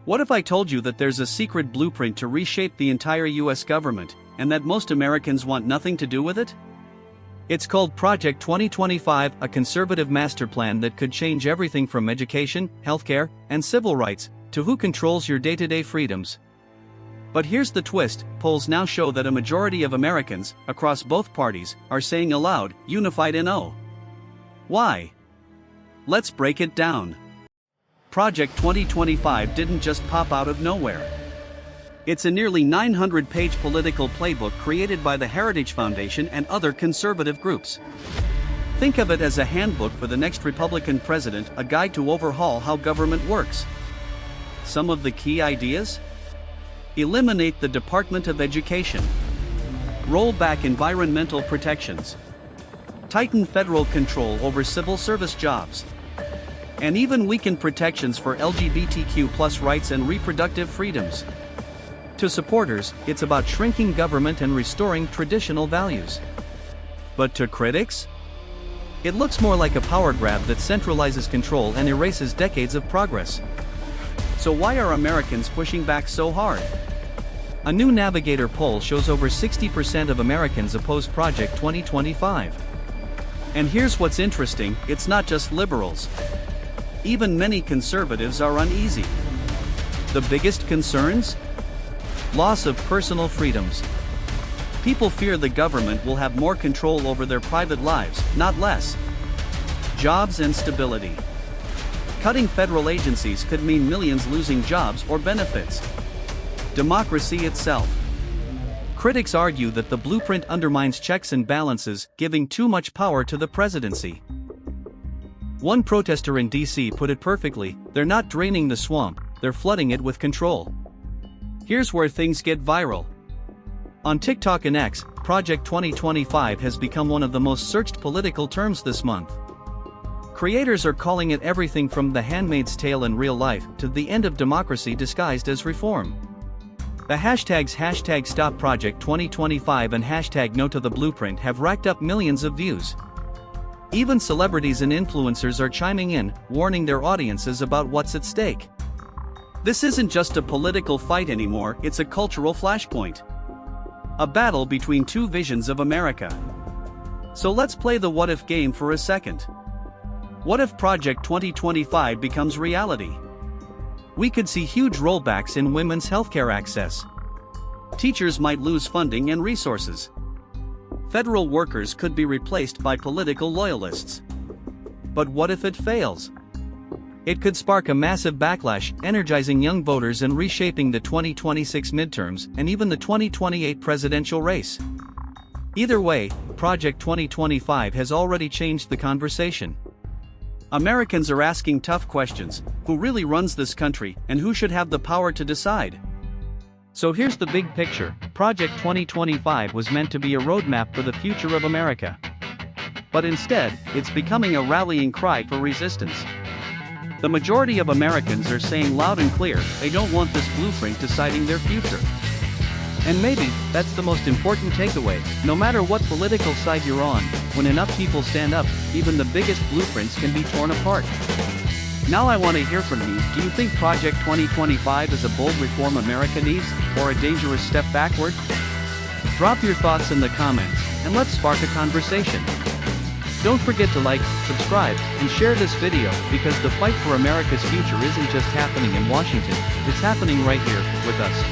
What if I told you that there's a secret blueprint to reshape the entire US government, and that most Americans want nothing to do with it? It's called Project 2025, a conservative master plan that could change everything from education, healthcare, and civil rights, to who controls your day-to-day freedoms. But here's the twist: polls now show that a majority of Americans, across both parties, are saying aloud, unified in no. Why? Let's break it down. Project 2025 didn't just pop out of nowhere. It's a nearly 900-page political playbook created by the Heritage Foundation and other conservative groups. Think of it as a handbook for the next Republican president, a guide to overhaul how government works. Some of the key ideas? Eliminate the Department of Education. Roll back environmental protections. Tighten federal control over civil service jobs. And even weaken protections for LGBTQ+ rights and reproductive freedoms. To supporters, it's about shrinking government and restoring traditional values. But to critics? It looks more like a power grab that centralizes control and erases decades of progress. So why are Americans pushing back so hard? A new Navigator poll shows over 60% of Americans oppose Project 2025. And here's what's interesting: it's not just liberals. Even many conservatives are uneasy. The biggest concerns? Loss of personal freedoms. People fear the government will have more control over their private lives, not less. Jobs and stability. Cutting federal agencies could mean millions losing jobs or benefits. Democracy itself. Critics argue that the blueprint undermines checks and balances, giving too much power to the presidency. One protester in DC put it perfectly: they're not draining the swamp, they're flooding it with control. Here's where things get viral. On TikTok and X, Project 2025 has become one of the most searched political terms this month. Creators are calling it everything from The Handmaid's Tale in real life to the end of democracy disguised as reform. The hashtags #StopProject2025 and #NoToTheBlueprint have racked up millions of views. Even celebrities and influencers are chiming in, warning their audiences about what's at stake. This isn't just a political fight anymore, it's a cultural flashpoint. A battle between two visions of America. So let's play the what-if game for a second. What if Project 2025 becomes reality? We could see huge rollbacks in women's healthcare access. Teachers might lose funding and resources. Federal workers could be replaced by political loyalists. But what if it fails? It could spark a massive backlash, energizing young voters and reshaping the 2026 midterms and even the 2028 presidential race. Either way, Project 2025 has already changed the conversation. Americans are asking tough questions: who really runs this country, and who should have the power to decide? So here's the big picture: Project 2025 was meant to be a roadmap for the future of America. But instead, it's becoming a rallying cry for resistance. The majority of Americans are saying loud and clear, they don't want this blueprint deciding their future. And maybe, that's the most important takeaway: no matter what political side you're on, when enough people stand up, even the biggest blueprints can be torn apart. Now I want to hear from you. Do you think Project 2025 is a bold reform America needs, or a dangerous step backward? Drop your thoughts in the comments, and let's spark a conversation. Don't forget to like, subscribe, and share this video, because the fight for America's future isn't just happening in Washington, it's happening right here, with us.